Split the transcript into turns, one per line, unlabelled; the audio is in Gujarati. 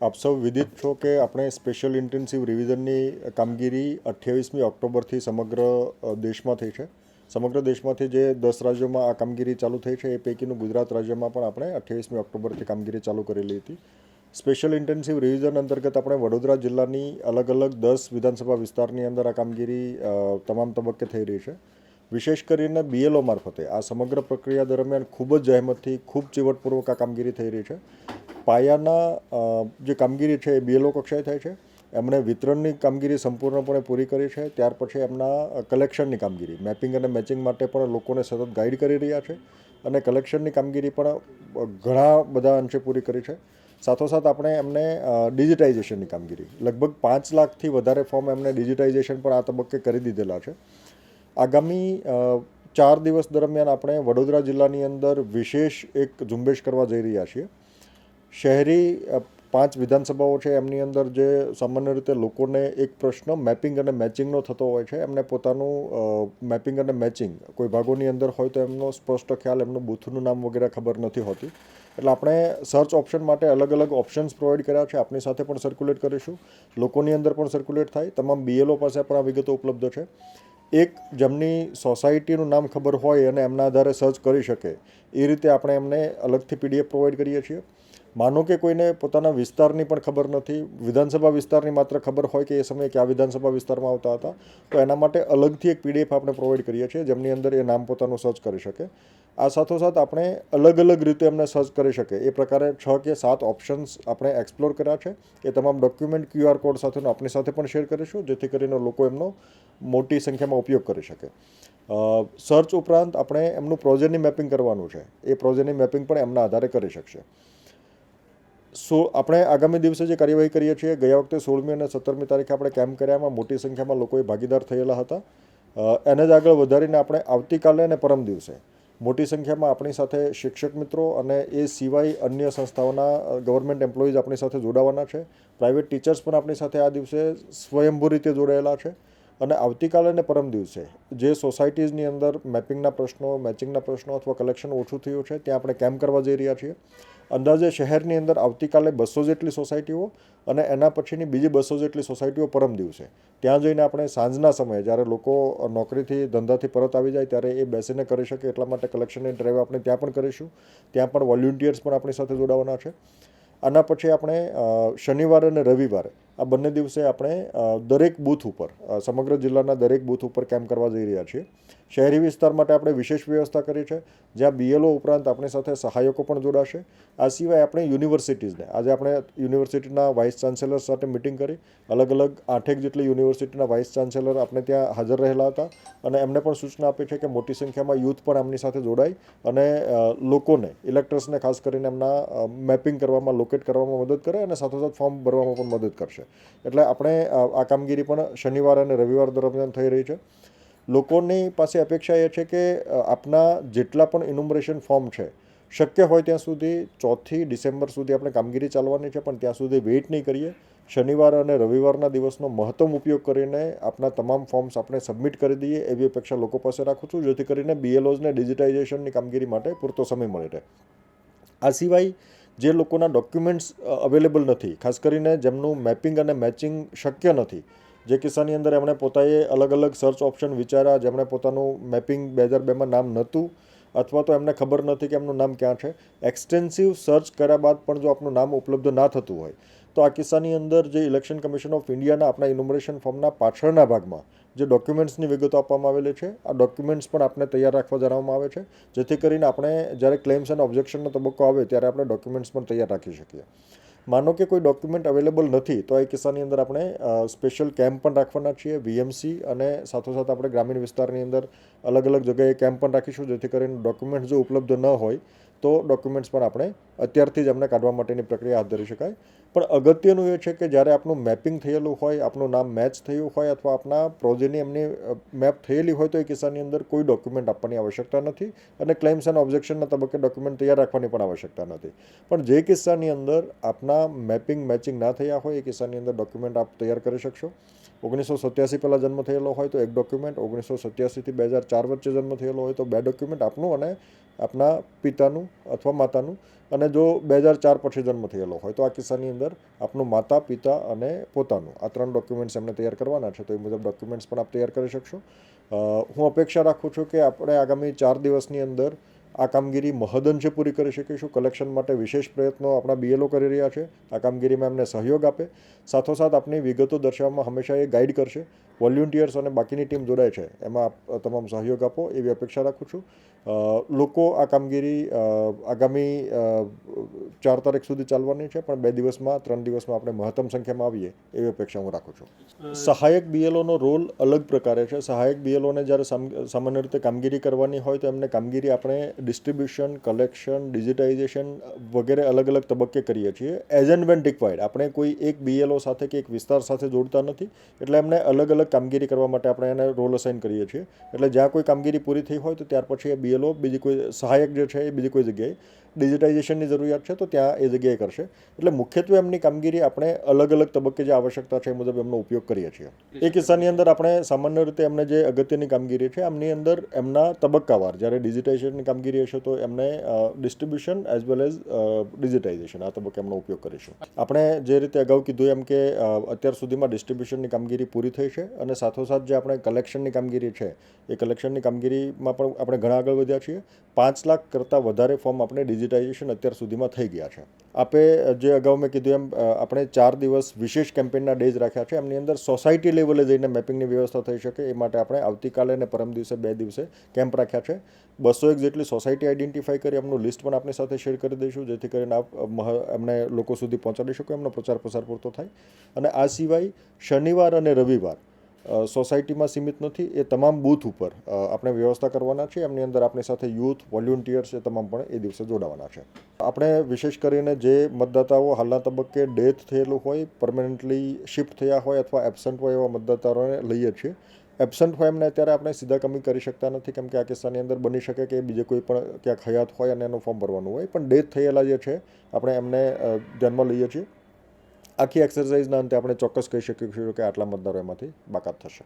આપ સૌ વિદિત છો કે આપણે સ્પેશિયલ ઇન્ટેન્સિવ રિવિઝનની કામગીરી 28મી ઓક્ટોબરથી સમગ્ર દેશમાં થઈ છે. સમગ્ર દેશમાંથી જે 10 રાજ્યોમાં આ કામગીરી ચાલુ થઈ છે એ પૈકીનું ગુજરાત રાજ્યમાં પણ આપણે 28મી ઓક્ટોબરથી કામગીરી ચાલુ કરેલી હતી. સ્પેશિયલ ઇન્ટેન્સિવ રિવિઝન અંતર્ગત આપણે વડોદરા જિલ્લાની અલગ અલગ 10 વિધાનસભા વિસ્તારની અંદર આ કામગીરી તમામ તબક્કે થઈ રહી છે. વિશેષ કરીને BLO મારફતે આ સમગ્ર પ્રક્રિયા દરમિયાન ખૂબ જ જહેમતથી ખૂબ ચીવટપૂર્વક આ કામગીરી થઈ રહી છે. પાયાના જે કામગીરી છે એ BLO કક્ષાએ થાય છે. એમણે વિતરણની કામગીરી સંપૂર્ણપણે પૂરી કરી છે. ત્યાર પછી એમના કલેક્શનની કામગીરી મેપિંગ અને મેચિંગ માટે પણ લોકોને સતત ગાઈડ કરી રહ્યા છે અને કલેક્શનની કામગીરી પણ ઘણા બધા અંશે પૂરી કરી છે. સાથોસાથ આપણે એમને ડિજિટાઇઝેશનની કામગીરી લગભગ 5 લાખથી વધારે ફોર્મ એમને ડિજિટાઇઝેશન પણ આ તબક્કે કરી દીધેલા છે. આગામી 4 દિવસ દરમિયાન આપણે વડોદરા જિલ્લાની અંદર વિશેષ એક ઝુંબેશ કરવા જઈ રહ્યા છીએ. શહેરી 5 વિધાનસભાઓ છે એમની અંદર જે સામાન્ય રીતે લોકોને એક પ્રશ્ન મેપિંગ અને મેચિંગનો થતો હોય છે. એમને પોતાનું મેપિંગ અને મેચિંગ કોઈ ભાગોની અંદર હોય તો એમનો સ્પષ્ટ ખ્યાલ એમનું બૂથનું નામ વગેરે ખબર નથી હોતી. એટલે આપણે સર્ચ ઓપ્શન માટે અલગ અલગ ઓપ્શન્સ પ્રોવાઈડ કર્યા છે. આપની સાથે પણ સર્ક્યુલેટ કરીશું, લોકોની અંદર પણ સર્ક્યુલેટ થાય. તમામ BLO પાસે પણ આ વિગતો ઉપલબ્ધ છે. એક જેમની સોસાયટીનું નામ ખબર હોય અને એમના આધારે સર્ચ કરી શકે એ રીતે આપણે એમને અલગથી PDF પ્રોવાઈડ કરીએ છીએ. માનો કે કોઈને પોતાના વિસ્તારની પણ ખબર નથી, વિધાનસભા વિસ્તારની માત્ર ખબર હોય કે એ સમયે કયા વિધાનસભા વિસ્તારમાં આવતા હતા, તો એના માટે અલગથી એક PDF આપણે પ્રોવાઈડ કરીએ છીએ જેમની અંદર એ નામ પોતાનું સર્ચ કરી શકે. આ સાથોસાથ આપણે અલગ અલગ રીતે એમને સર્ચ કરી શકે એ પ્રકારે 6 કે 7 ઓપ્શન્સ આપણે એક્સપ્લોર કર્યા છે. એ તમામ ડોક્યુમેન્ટ QR કોડ સાથેનો આપણી સાથે પણ શેર કરીશું જેથી કરીને લોકો એમનો મોટી સંખ્યામાં ઉપયોગ કરી શકે. સર્ચ ઉપરાંત આપણે એમનું પ્રોજેની મેપિંગ કરવાનું છે. એ પ્રોજેની મેપિંગ પણ એમના આધારે કરી શકશે. આપણે આગામી દિવસે જે કાર્યવાહી કરીએ છીએ, ગયા વખતે 16મી અને 17મી તારીખે આપણે કેમ્પ કર્યામાં મોટી સંખ્યામાં લોકોએ ભાગીદાર થયેલા હતા. એને જ આગળ વધારીને આપણે આવતીકાલે અને પરમ દિવસે મોટી સંખ્યામાં આપણી સાથે શિક્ષક મિત્રો અને એ સિવાય અન્ય સંસ્થાઓના ગવર્મેન્ટ એમ્પ્લોઈઝ આપણી સાથે જોડાવાના છે. પ્રાઇવેટ ટીચર્સ પણ આપણી સાથે આ દિવસે સ્વયંભૂ રીતે જોડાયેલા છે. અને આવતીકાલે અને પરમ દિવસે જે સોસાયટીઝની અંદર મેપિંગના પ્રશ્નો, મેચિંગના પ્રશ્નો અથવા કલેક્શન ઓછું થયું છે ત્યાં આપણે કેમ્પ કરવા જઈ રહ્યા છીએ. અંદાજે શહેરની અંદર આવતીકાલે 200 જેટલી સોસાયટીઓ અને એના પછીની બીજી 200 જેટલી સોસાયટીઓ પરમ દિવસે ત્યાં જઈને આપણે સાંજના સમયે જ્યારે લોકો નોકરીથી ધંધાથી પરત આવી જાય ત્યારે એ બેસીને કરી શકે એટલા માટે કલેક્શનની ડ્રાઈવ આપણે ત્યાં પણ કરીશું. ત્યાં પણ વોલ્યુન્ટિયર્સ પણ આપણી સાથે જોડાવાના છે. આના પછી આપણે શનિવારે અને રવિવારે આ બંને દિવસે આપણે દરેક બૂથ ઉપર સમગ્ર જિલ્લાના દરેક બૂથ ઉપર કેમ્પ કરવા જઈ રહ્યા છીએ. શહેરી વિસ્તાર માટે આપણે વિશેષ વ્યવસ્થા કરી છે જ્યાં BLO ઉપરાંત આપણી સાથે સહાયકો પણ જોડાશે. આ સિવાય આપણે યુનિવર્સિટીઝને આજે આપણે યુનિવર્સિટીના વાઇસ ચાન્સેલર સાથે મિટિંગ કરી. અલગ અલગ 8 જેટલી યુનિવર્સિટીના વાઇસ ચાન્સેલર આપણે ત્યાં હાજર રહેલા હતા અને એમને પણ સૂચના આપી છે કે મોટી સંખ્યામાં યુથ પણ આમની સાથે જોડાય અને લોકોને, ઇલેક્ટર્સને ખાસ કરીને એમના મેપિંગ કરવામાં, લોકેટ કરવામાં મદદ કરે અને સાથોસાથ ફોર્મ ભરવામાં પણ મદદ કરશે. એટલે આપણે આ કામગીરી પણ શનિવાર અને રવિવાર દરમિયાન થઈ રહી છે. લોકોની પાસે અપેક્ષા એ છે કે આપના જેટલા પણ ઇન્યુમરેશન ફોર્મ છે શક્ય હોય ત્યાં સુધી 4 ડિસેમ્બર સુધી આપણે કામગીરી ચાલવાની છે, પણ ત્યાં સુધી વેઇટ નહીં કરીએ. શનિવાર અને રવિવારના દિવસનો મહત્તમ ઉપયોગ કરીને આપના તમામ ફોર્મ્સ આપણે સબમિટ કરી દઈએ એવી અપેક્ષા લોકો પાસે રાખું છું જેથી કરીને BLOઝને ડિજિટાઇઝેશનની કામગીરી માટે પૂરતો સમય મળી રહે. આ સિવાય જે લોકોના ડોક્યુમેન્ટ્સ અવેલેબલ નથી, ખાસ કરીને જેમનું મેપિંગ અને મેચિંગ શક્ય નથી, જે કિસ્સાની અંદર એમણે પોતાએ અલગ અલગ સર્ચ ઓપ્શન વિચાર્યા, જેમણે પોતાનું મેપિંગ 2002માં નામ નહોતું અથવા તો એમને ખબર નથી કે એમનું નામ ક્યાં છે, એક્સટેન્સિવ સર્ચ કર્યા બાદ પણ જો આપનું નામ ઉપલબ્ધ ના થતું હોય તો આ કિસ્સાની અંદર જે ઇલેક્શન કમિશન ઓફ ઇન્ડિયાના આપણા ઇન્યુમરેશન ફોર્મના પાછળના ભાગમાં જે ડોક્યુમેન્ટ્સની વિગતો આપવામાં આવેલી છે, આ ડોક્યુમેન્ટ્સ પણ આપણે તૈયાર રાખવા જણાવવામાં આવે છે જેથી કરીને આપણે જ્યારે ક્લેમ્સ અને ઓબ્જેક્શનનો તબક્કો આવે ત્યારે આપણે ડોક્યુમેન્ટ્સ પણ તૈયાર રાખી શકીએ. માનો કે કોઈ ડોક્યુમેન્ટ અવેલેબલ નથી તો એ કિસ્સાની અંદર આપણે સ્પેશિયલ કેમ્પ પણ રાખવાના છીએ, VMC, અને સાથોસાથ આપણે ગ્રામીણ વિસ્તારની અંદર અલગ અલગ જગ્યાએ કેમ્પ પણ રાખીશું જેથી કરીને ડોક્યુમેન્ટ્સ જો ઉપલબ્ધ ન હોય તો ડોક્યુમેન્ટ્સ પણ આપણે અત્યારથી જ એમને કાઢવા માટેની પ્રક્રિયા હાથ ધરી શકાય. પણ અગત્યનું એ છે કે જ્યારે આપનું મેપિંગ થયેલું હોય, આપનું નામ મેચ થયું હોય અથવા આપના પ્રોજેની એમની મેપ થયેલી હોય તો એ કિસ્સાની અંદર કોઈ ડોક્યુમેન્ટ આપવાની આવશ્યકતા નથી અને ક્લેમ્સ અને ઓબ્જેક્શનના તબક્કે ડોક્યુમેન્ટ તૈયાર રાખવાની પણ આવશ્યકતા નથી. પણ જે કિસ્સાની અંદર આપના મેપિંગ મેચિંગ ના થયા હોય એ કિસ્સાની અંદર ડોક્યુમેન્ટ આપ તૈયાર કરી શકશો. 1987 પહેલાં જન્મ થયેલો હોય તો એક ડોક્યુમેન્ટ, 1987થી 2004 વચ્ચે જન્મ થયેલો હોય તો 2 ડોક્યુમેન્ટ, આપનું અને આપના પિતાનું અથવા માતાનું, અને જો 2004 પછી જન્મ થયેલો હોય તો આ કિસ્સાની અંદર આપનું માતા પિતા અને પોતાનું આ 3 ડોક્યુમેન્ટ્સ એમને તૈયાર કરવાના છે, તો એ મુજબ ડોક્યુમેન્ટ્સ પણ આપ તૈયાર કરી શકશો. હું અપેક્ષા રાખું છું કે આપણે આગામી 4 દિવસની અંદર આ કામગીરી મહદઅંશે પૂરી કરી શકીશું. કલેક્શન માટે વિશેષ પ્રયત્નો આપણા બીએલઓ કરી રહ્યા છે. આ કામગીરીમાં એમને સહયોગ આપે, સાથોસાથ આપની વિગતો દર્શાવવામાં હંમેશા એ ગાઈડ કરશે. વોલ્યુન્ટિયર્સ અને બાકીની ટીમ જોડાય છે એમાં આપ તમામ સહયોગ આપો એવી અપેક્ષા રાખું છું. લોકો આ કામગીરી આગામી 4 તારીખ સુધી ચાલવાની છે, પણ 2 દિવસમાં 3 દિવસમાં આપણે મહત્તમ સંખ્યામાં આવીએ એવી અપેક્ષા હું રાખું છું. સહાયક બીએલઓનો રોલ અલગ પ્રકારે છે. સહાયક બીએલઓને જ્યારે સામાન્ય રીતે કામગીરી કરવાની હોય તો એમને કામગીરી આપણે ડિસ્ટ્રીબ્યુશન, કલેક્શન, ડિજિટાઇઝેશન વગેરે અલગ અલગ તબક્કે કરીએ છીએ. એઝ એન્ડ વેન રિક્વાયર્ડ આપણે કોઈ એક બીએલઓ સાથે કે એક વિસ્તાર સાથે જોડતા નથી, એટલે એમને અલગ અલગ કામગીરી કરવા માટે આપણે એને રોલ અસાઇન કરીએ છીએ. એટલે જ્યાં કોઈ કામગીરી પૂરી થઈ હોય તો ત્યાર પછી એ બીએલઓ બીજી કોઈ સહાયક જે છે એ બીજી કોઈ જગ્યાએ ડિજિટાઇઝેશનની જરૂરિયાત છે તો ત્યાં એ જગ્યાએ કરશે. એટલે મુખ્યત્વે એમની કામગીરી આપણે અલગ અલગ તબક્કે જે આવશ્યકતા છે એ મુજબ એમનો ઉપયોગ કરીએ છીએ. એ કિસ્સાની અંદર આપણે સામાન્ય રીતે એમને જે અગત્યની કામગીરી છે એમની અંદર એમના તબક્કાવાર જ્યારે ડિજિટાઇઝેશનની કામગીરી હશે તો એમને distribution as well as digitisation આ તબક્કે એમનો ઉપયોગ કરીશું. આપણે જે રીતે અગાઉ કીધું એમ કે અત્યાર સુધીમાં ડિસ્ટ્રીબ્યુશનની કામગીરી પૂરી થઈ છે અને સાથોસાથ જે આપણે કલેક્શનની કામગીરી છે એ કલેક્શનની કામગીરીમાં પણ આપણે ઘણા આગળ વધ્યા છીએ. 5 લાખ કરતાં વધારે ફોર્મ આપણે ડિજિટાઇઝેશન અત્યાર સુધીમાં થઈ ગયા છે. આપે જે અગાઉ મેં કીધું એમ આપણે 4 દિવસ વિશેષ કેમ્પેનના ડેઝ રાખ્યા છે. એમની અંદર સોસાયટી લેવલે જઈને મેપિંગની વ્યવસ્થા થઈ શકે એ માટે આપણે આવતીકાલે અને પરમ દિવસે 2 દિવસે કેમ્પ રાખ્યા છે. 201 જેટલી સોસાયટી આઈડેન્ટિફાઈ કરી એમનું લિસ્ટ પણ આપણી સાથે શેર કરી દઈશું, જેથી કરીને આપ એમને લોકો સુધી પહોંચાડી શકો, એમનો પ્રચાર પ્રસાર પૂરતો થાય. અને આ સિવાય શનિવાર અને રવિવાર સોસાયટીમાં સીમિત નથી, એ તમામ બૂથ ઉપર આપણે વ્યવસ્થા કરવાના છે. એમની અંદર આપણી સાથે યુથ, વોલ્યુન્ટિયર્સ એ તમામ પણ એ દિવસે જોડાવાના છે. આપણે વિશેષ કરીને જે મતદાતાઓ હાલના તબક્કે ડેથ થયેલું હોય, પરમનન્ટલી શિફ્ટ થયા હોય અથવા એબસન્ટ હોય એવા મતદાતાઓને લઈએ છીએ. એબસન્ટ હોય એમને અત્યારે આપણે સીધા કમી કરી શકતા નથી, કેમ કે આ કિસ્સાની અંદર બની શકે કે બીજે કોઈ પણ ક્યાંક હયાત હોય અને એનું ફોર્મ ભરવાનું હોય, પણ ડેથ થયેલા જે છે આપણે એમને ધ્યાનમાં લઈએ છીએ. આખી એક્સરસાઇઝના અંતે આપણે ચોક્કસ કહી શકીશું કે આટલા મતદારો એમાંથી બાકાત થશે.